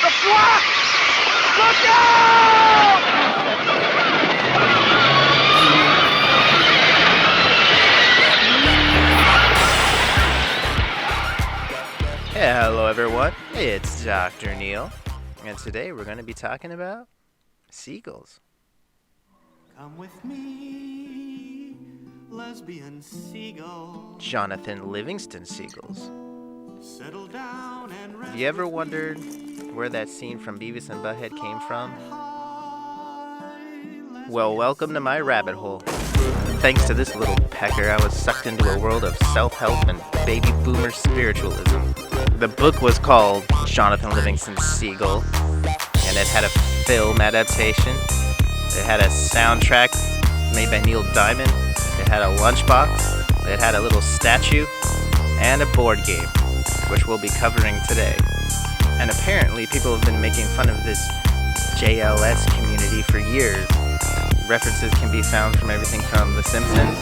The flock! Look out! Hello everyone, it's Dr. Neil, and today we're going to be talking about seagulls. Come with me, lesbian seagull. Jonathan Livingston seagulls. Settle down and rest. Have you ever wondered where that scene from Beavis and Butthead came from? Well, welcome to my rabbit hole. Thanks to this little pecker, I was sucked into a world of self-help and baby boomer spiritualism. The book was called Jonathan Livingston Seagull, and it had a film adaptation. It had a soundtrack made by Neil Diamond. It had a lunchbox. It had a little statue and a board game, which we'll be covering today. And apparently people have been making fun of this JLS community for years. References can be found from everything from The Simpsons.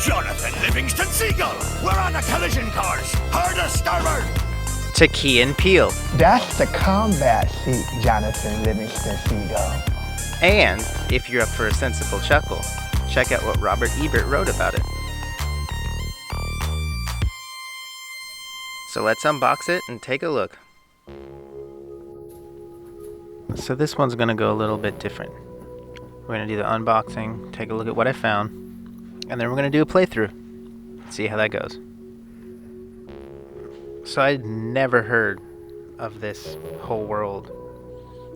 Jonathan Livingston Seagull! We're on a collision course! Hard a starboard! To Key and Peele. That's the combat seat, Jonathan Livingston Seagull. And if you're up for a sensible chuckle, check out what Rodger Ebert wrote about it. So let's unbox it and take a look. So this one's going to go a little bit different. We're going to do the unboxing, take a look at what I found, and then we're going to do a playthrough. See how that goes. So I'd never heard of this whole world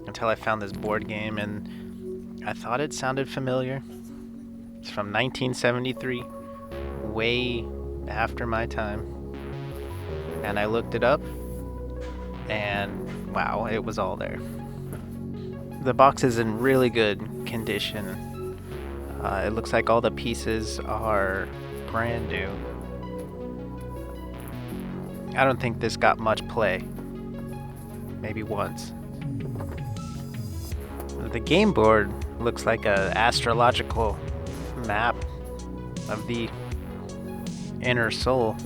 until I found this board game, and I thought it sounded familiar. It's from 1973, way after my time. And I looked it up, and wow, it was all there. The box is in really good condition. It looks like all the pieces are brand new. I don't think this got much play. Maybe once. The game board looks like an astrological map of the inner soul.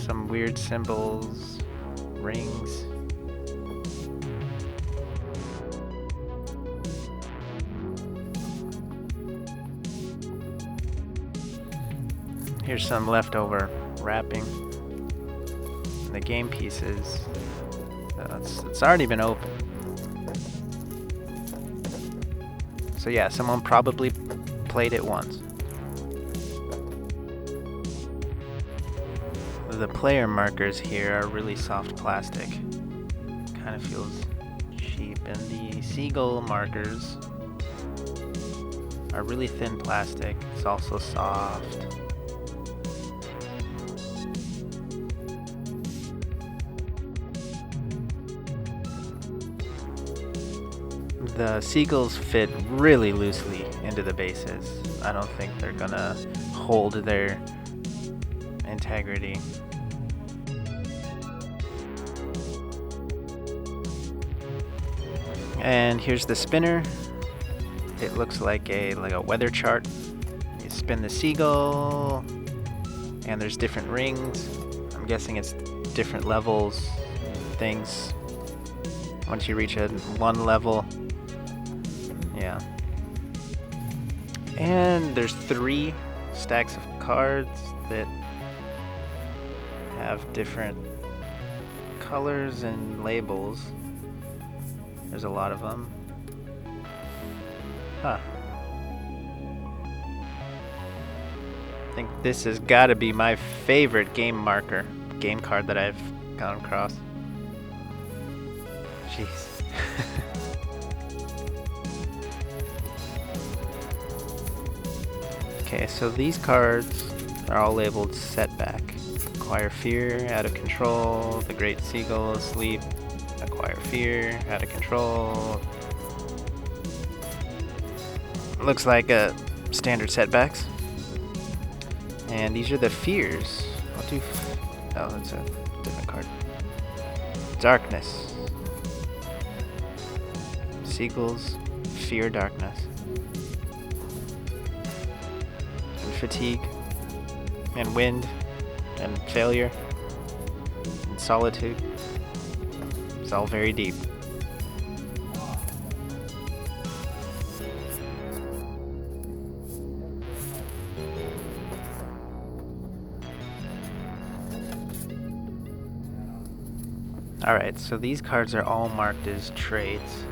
Some weird symbols, rings. Here's some leftover wrapping. The game pieces. It's already been opened. So yeah, someone probably played it once. The player markers here are really soft plastic. Kind of feels cheap. And the seagull markers are really thin plastic. It's also soft. The seagulls fit really loosely into the bases. I don't think they're gonna hold their integrity. And here's the spinner. It looks like a weather chart. You spin the seagull, and there's different rings. I'm guessing it's different levels, things. Once you reach one level, yeah. And there's 3 stacks of cards that have different colors and labels. There's a lot of them. Huh. I think this has got to be my favorite game card that I've gone across. Jeez. Okay, so these cards are all labeled Setback. Acquire Fear, Out of Control, The Great Seagull Asleep, Acquire Fear, Out of Control. Looks like standard setbacks. And these are the fears. Oh, that's a different card. Darkness. Seagulls fear darkness. And fatigue. And wind. And failure. And solitude. It's all very deep. Alright, so these cards are all marked as traits.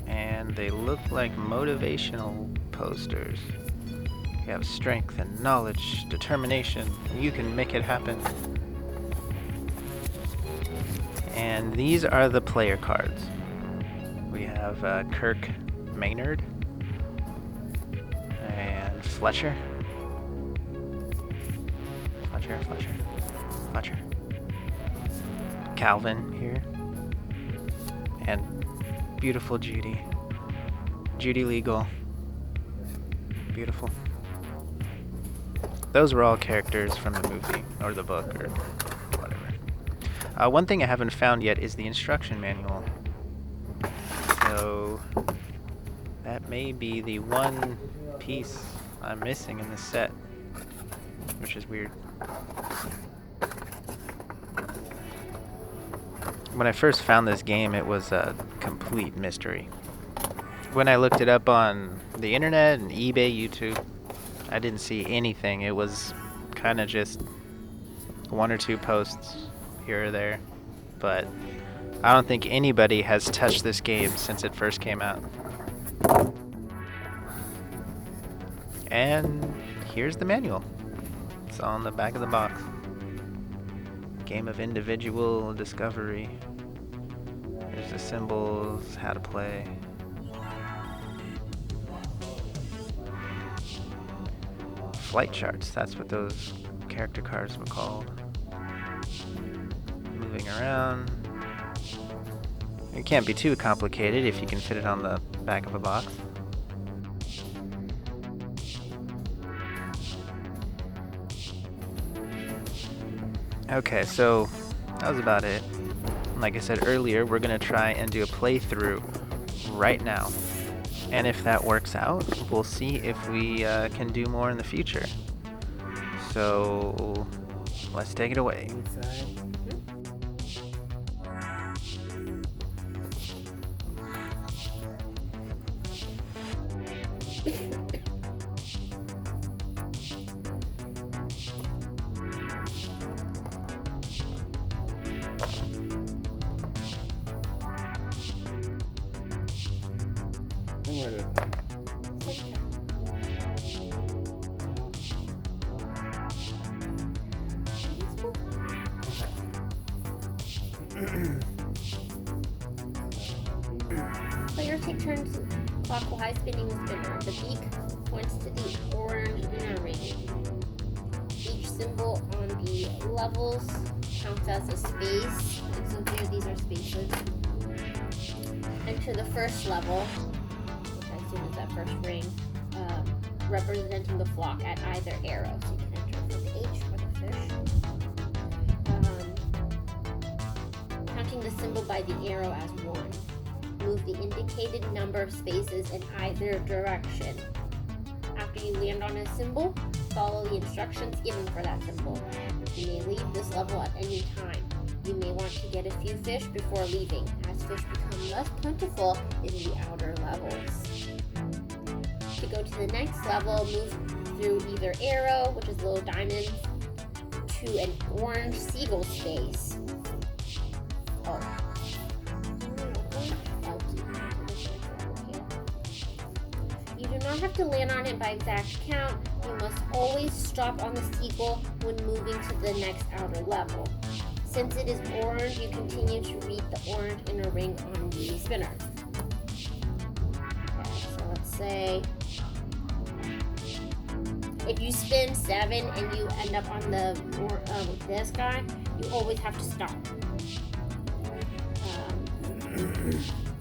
And they look like motivational posters. You have strength and knowledge, determination, you can make it happen. And these are the player cards. We have Kirk Maynard and Fletcher. Fletcher. Calvin here. And beautiful Judy. Judy Legal. Beautiful. Those were all characters from the movie, or the book, or whatever. One thing I haven't found yet is the instruction manual. So, that may be the one piece I'm missing in this set, which is weird. When I first found this game, it was a complete mystery. When I looked it up on the internet and eBay, YouTube, I didn't see anything. It was kind of just one or two posts here or there. But I don't think anybody has touched this game since it first came out. And here's the manual. It's on the back of the box. Game of individual discovery. There's the symbols, how to play. Flight charts, that's what those character cards were called. Moving around. It can't be too complicated if you can fit it on the back of a box. Okay, so that was about it. Like I said earlier, we're gonna try and do a playthrough right now. And if that works out, we'll see if we can do more in the future. So let's take it away. Players take turns clockwise spinning the spinner. The beak points to the orange inner ring. Each symbol on the levels counts as a space, and so here these are spaces. Enter the first level, which I assume is that first ring, representing the flock at either arrow. So you can enter for the H or the fish. Counting the symbol by the arrow as 1. Move the indicated number of spaces in either direction. After you land on a symbol, follow the instructions given for that symbol. You may leave this level at any time. You may want to get a few fish before leaving, as fish become less plentiful in the outer levels. To go to the next level, move through either arrow, which is a little diamond, to an orange seagull space. You do not have to land on it by exact count. You must always stop on the seagull when moving to the next outer level. Since it is orange, you continue to read the orange inner ring on the spinner. Okay, so let's say if you spin 7 and you end up on the this guy, you always have to stop.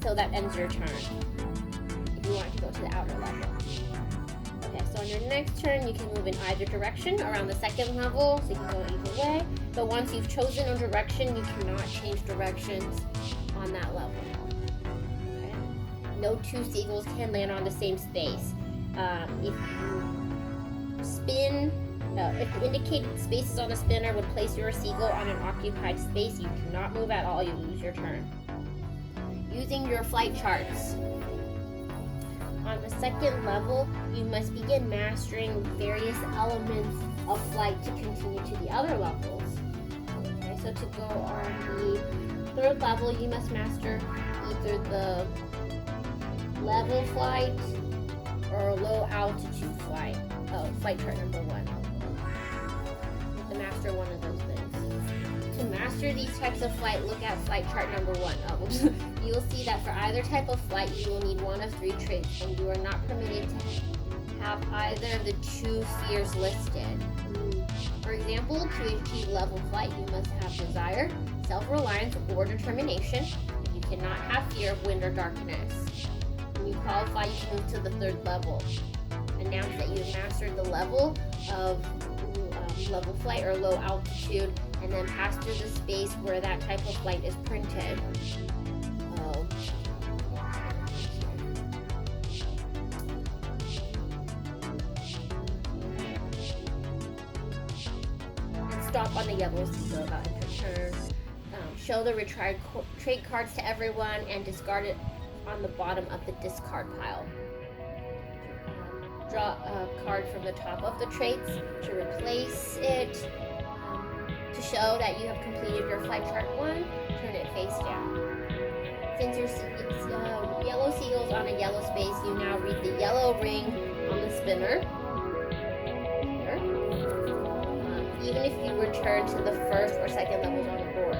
So that ends your turn if you want to go to the outer level. Okay, so on your next turn, you can move in either direction around the second level, so you can go either way. But once you've chosen a direction, you cannot change directions on that level. Okay? No two seagulls can land on the same space. If you spin If the indicated spaces on the spinner would place your seagull on an occupied space, you cannot move at all, you lose your turn. Using your flight charts. On the second level, you must begin mastering various elements of flight to continue to the other levels. Okay, so to go on the third level, you must master either the level flight or low altitude flight. Oh, flight chart number 1. You have to master one of those things. To master these types of flight, look at flight chart number 1. Oh, you will see that for either type of flight, you will need one of 3 traits, and you are not permitted to have either of the 2 fears listed. For example, to achieve level flight, you must have desire, self-reliance, or determination. You cannot have fear of wind or darkness. When you qualify, you can move to the 3rd level. Announce that you have mastered the level of level flight or low altitude, and then pass through the space where that type of flight is printed. And stop on the yellow seagull about enter turn. Show the retired trait cards to everyone and discard it on the bottom of the discard pile. Draw a card from the top of the traits to replace it. To show that you have completed your flight chart 1, turn it face down. Since your yellow seagull's on a yellow space, you now read the yellow ring on the spinner. Here. Even if you return to the 1st or 2nd levels on the board.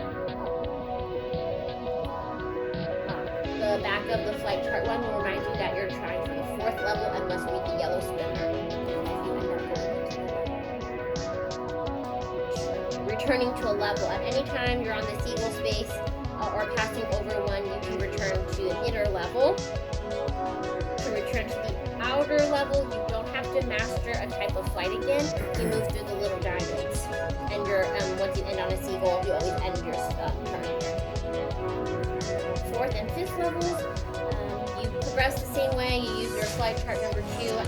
The back of the flight chart 1 will remind you that you're trying for the 4th level and must read the yellow spinner. Returning to a level. At any time you're on the seagull space or passing over one, you can return to an inner level. To return to the outer level, you don't have to master a type of flight again. You move through the little diamonds. And you're once you end on a seagull, you always end your turn here. 4th and 5th levels, you progress the same way. You use your flight chart number 2 and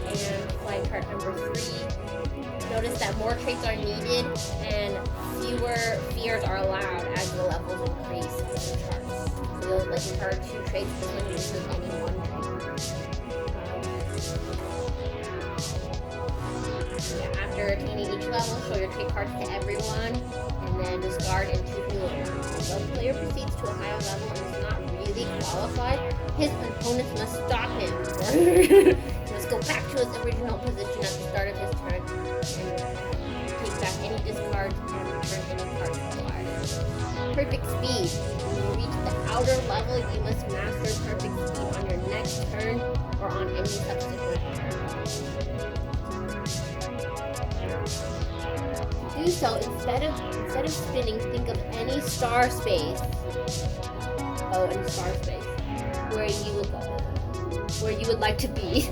flight chart number 3. Notice that more traits are needed and fewer fears are allowed as the levels increase in the charts. So you'll incur 2 traits for the use of any one trait. After attaining each level, show your trait cards to everyone and then discard and choose new ones. If the player proceeds to a higher level and is not really qualified, his opponents must stop him. He must go back to his original position at the start of his turn and take back any discards and return any cards acquired. Perfect speed. When you reach the outer level, you must master perfect speed on your next turn or on any subsequent turn. To do so, instead of spinning, think of any star space. Any star space where you would like to be.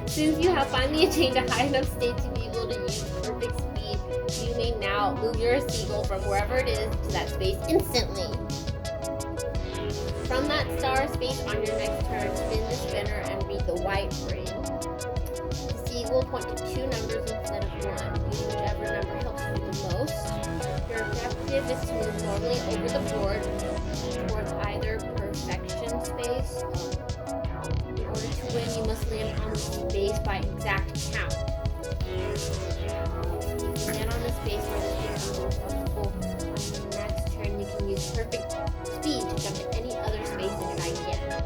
Since you have finally attained a high enough state to be able to use perfect speed, you may now move your seagull from wherever it is to that space instantly. From that star space on your next turn, spin the spinner and read the white ring. The seagull will point to 2 numbers instead of 1. Use whichever number helps you the most. Your objective is to move normally over the board towards either perfection space. In order to win, you must land on the space by exact count. If you land on the space where the space is most comfortable, on the next turn you can use perfect speed to jump to any other space and try again.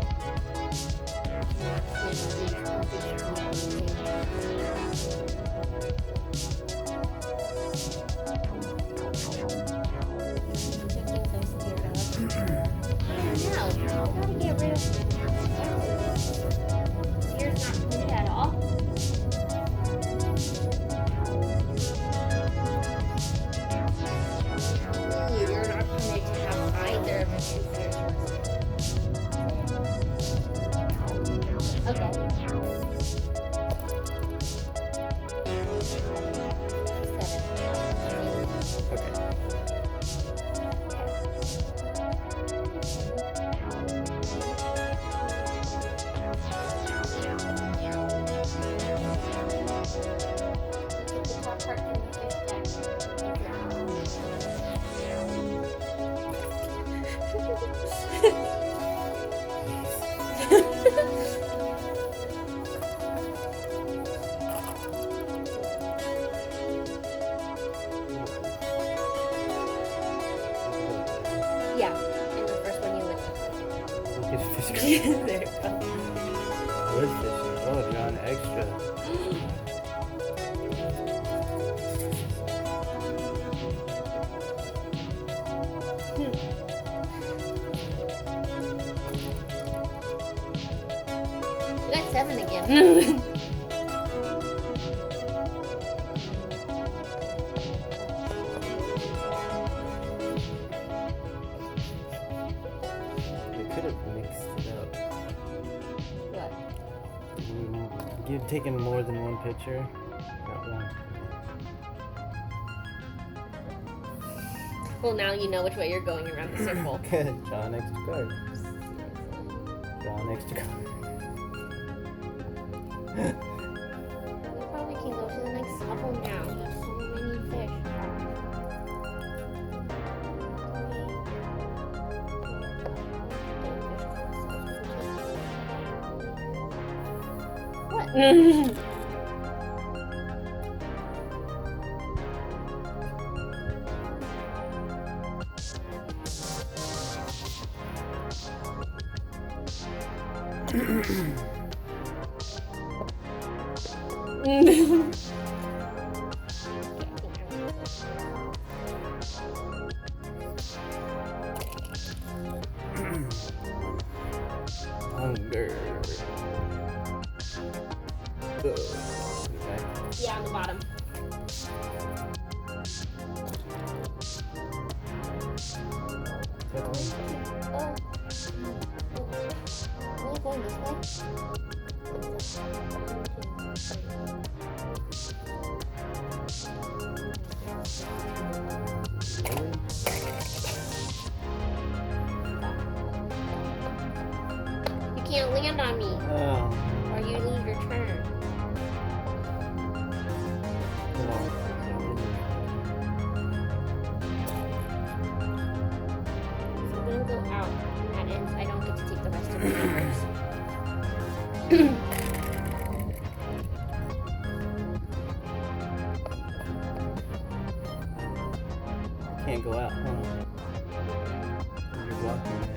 There you go. Wood fishing. Oh, you're on extra. You got 7 again. They could have mixed it up. What? You've taken more than one picture. Got one. Well, now you know which way you're going around the circle. Good. Draw an extra card. Draw an extra card. We probably can go to the next level now. There's so many fish. What? Hunger. Okay. Yeah, on the bottom. Oh. Am I going this way? You can't land on me, Oh, or you lose your turn. come on. So I'm gonna go out, and that ends. I don't get to take the rest of the numbers. Can't go out, huh? You're blocking it.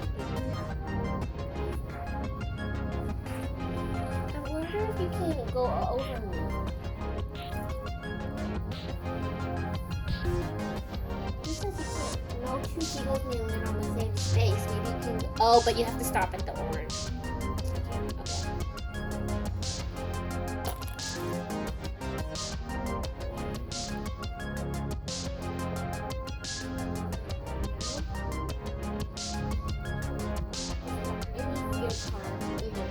I wonder if you can go over me. This says you can't. No two seagulls may land on the same space. Maybe you can. Oh, but you have to stop at the orange. Okay. Maybe your turn, even.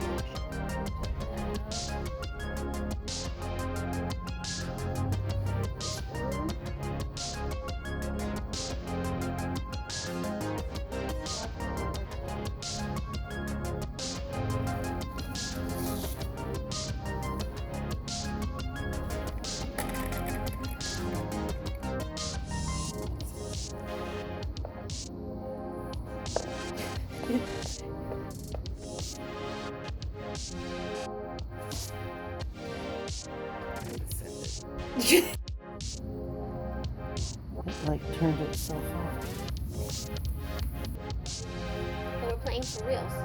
It like turned itself off. But we're playing for reals.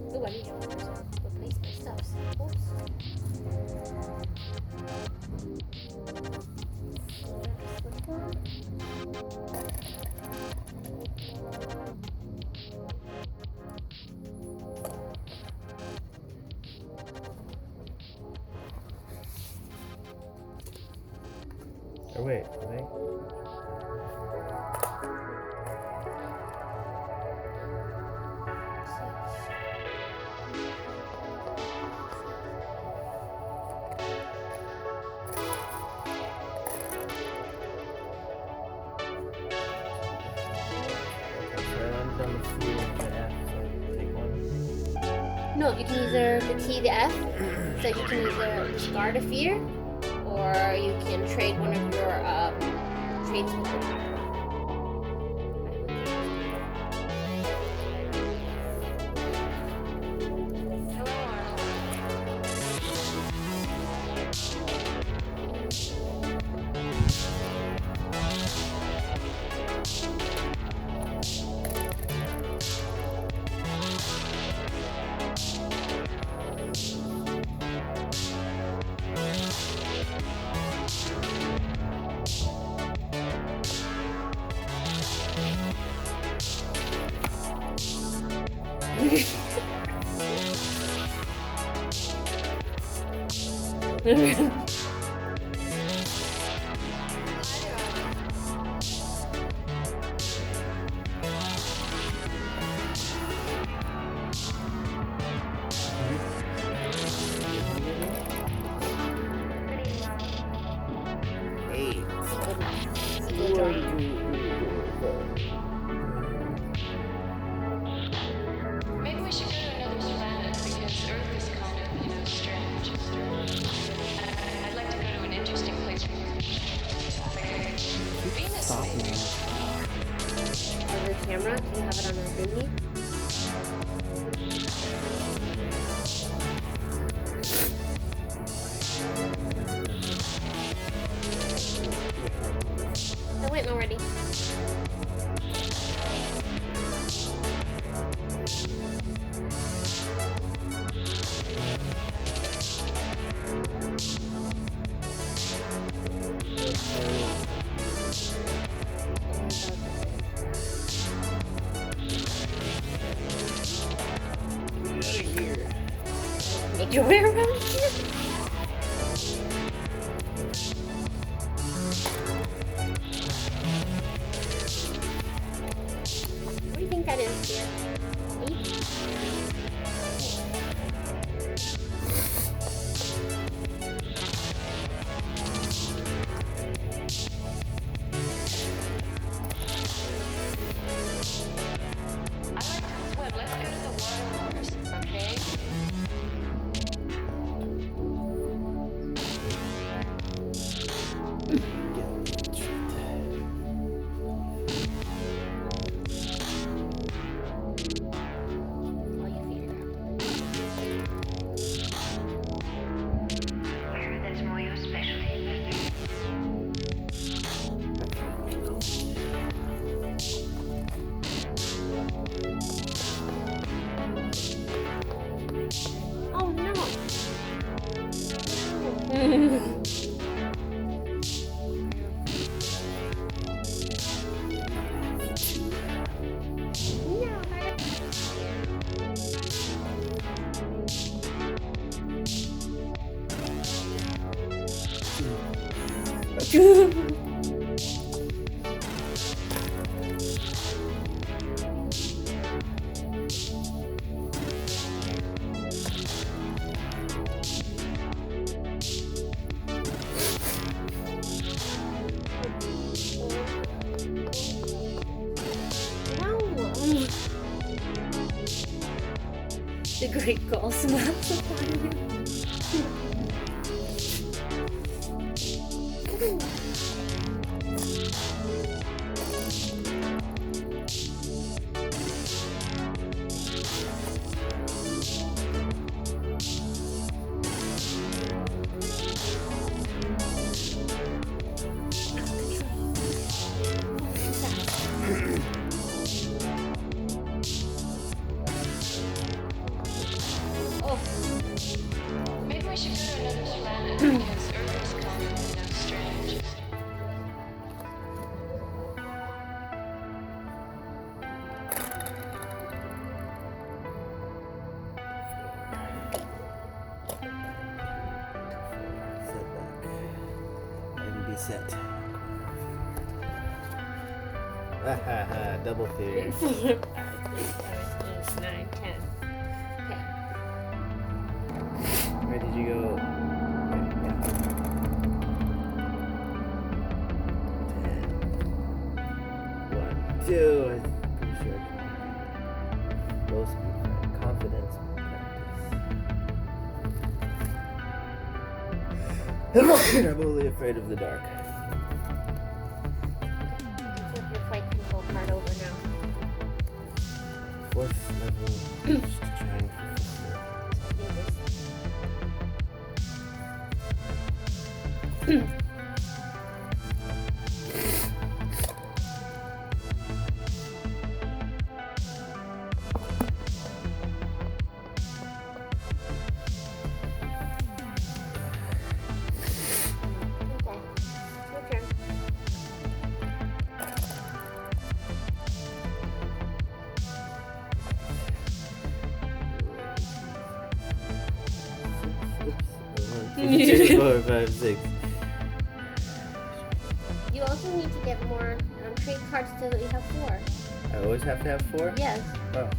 Ooh, I need to replace my stuffs. Oops. Or wait, are they? I'm done the C and the F, so take one. No, you can either the T, the F. So you can either discard a fear, or you can trade one of your traits with the power. Maybe we should go to another planet because Earth is kind of, strange. I'd like to go to an interesting place. Venus, maybe. On your camera, do you have it on your thingy? I went already. Make your way around here. What do you think that is here? 8? Well, let's go to the water first, okay? While you figure it out. I heard that's more your specialty. Oh no! The great goal smells upon you. Oh, Maybe we should go to another planet because Earth is kind of, strange. Set back. I can be set. Double theater. 4, 5, 6, 7, 8, 9, 10. Okay. Where did you go? 10. 1, 2. I'm pretty sure I can. Low speed confidence practice. I'm only afraid of the dark. Flip your flight control card over now. 4th level. Just trying Okay. Your turn. Oops. 4, 5, 6. You also need to get more trade cards so that you have 4. I always have to have 4? Yes. Oh.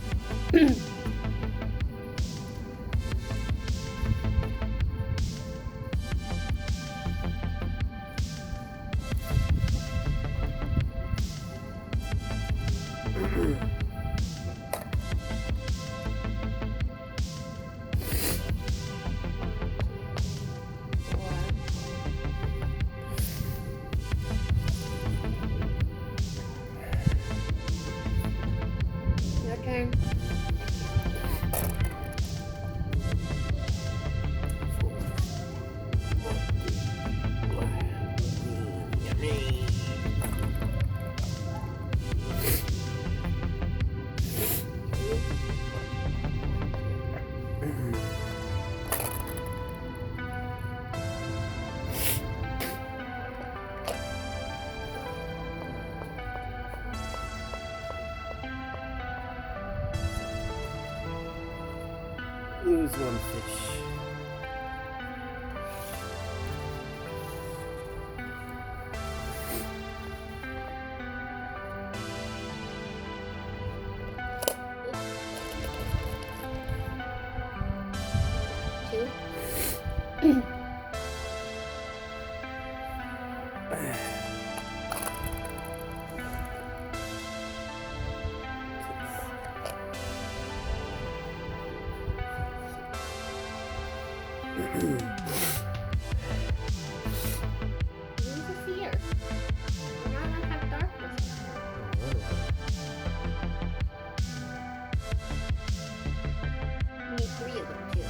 Your turn. Lose 1 fish. Two. Lose the fear. We're not allowed to have darkness. You need 3 of them too.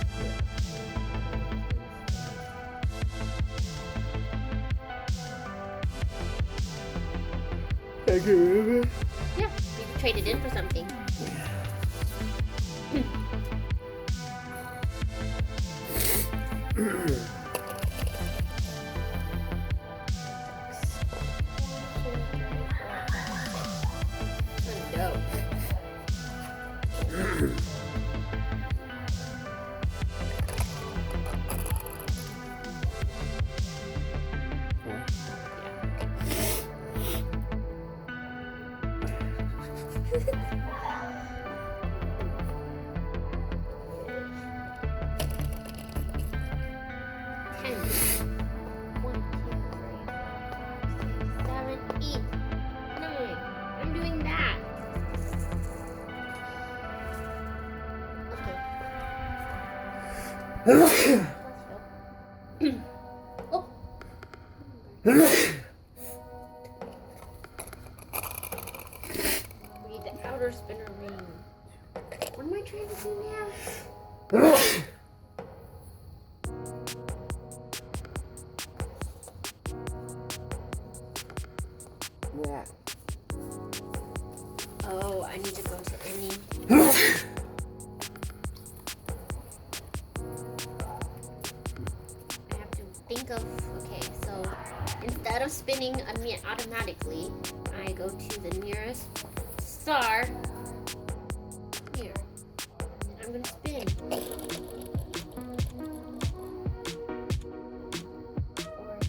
I can remember. Yeah, you can trade it in for something. Go. I'm doing that. Okay. Oh. Read the outer spinner ring. What am I trying to do now? Yeah. Oh, I need to go to any. I have to think of. Okay, so instead of spinning automatically, I go to the nearest star. Here. And I'm gonna spin. 4, 6.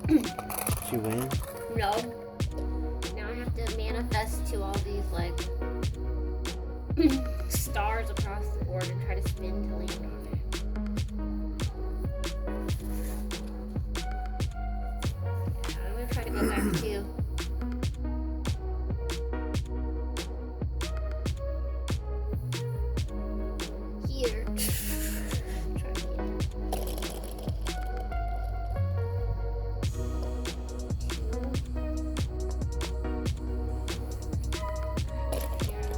Did you win? No. Now I have to manifest to all these like stars across the board and try to spin to land on it. Yeah, I'm gonna try to go back to here. Try again.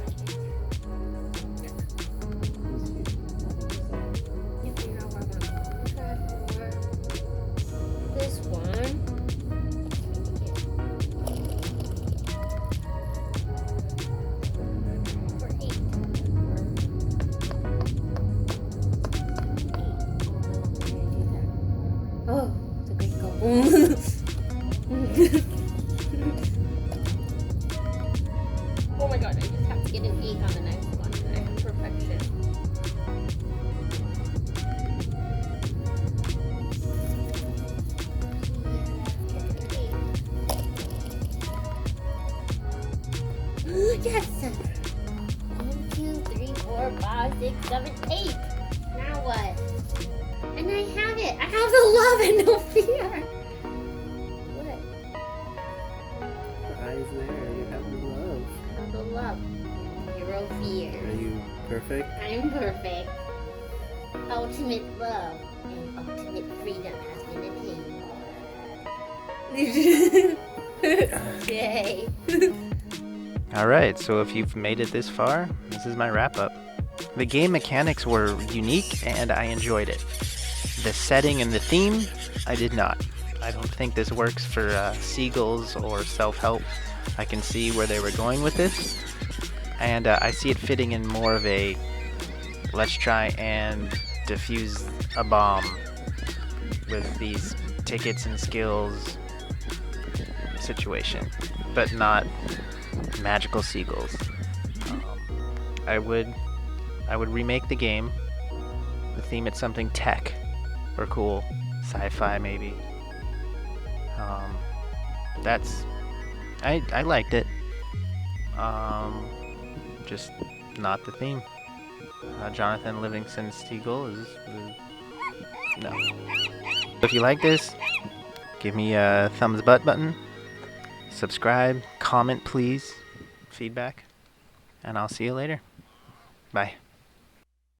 This one. For 8. Oh, it's a great goal. Oh my god, I just have to get an 8 on the next one. I have perfection. Yes! 1, 2, 3, 4, 5, 6, 7, 8. Now what? And I have it. I have the love and no fear. What? The eyes there. You have the love. I have the love. Zero fear. Are you perfect? I'm perfect. Ultimate love and ultimate freedom has been attained. Yay. Alright, so if you've made it this far, this is my wrap up. The game mechanics were unique and I enjoyed it. The setting and the theme, I did not. I don't think this works for seagulls or self-help. I can see where they were going with this, and I see it fitting in more of a let's try and defuse a bomb with these tickets and skills situation, but not magical seagulls. I would remake the game. The theme it's something tech or cool, sci-fi maybe. I liked it. Just not the theme. Jonathan Livingston Seagull is no. If you like this, give me a thumbs up button. Subscribe, comment please, feedback, and I'll see you later. Bye.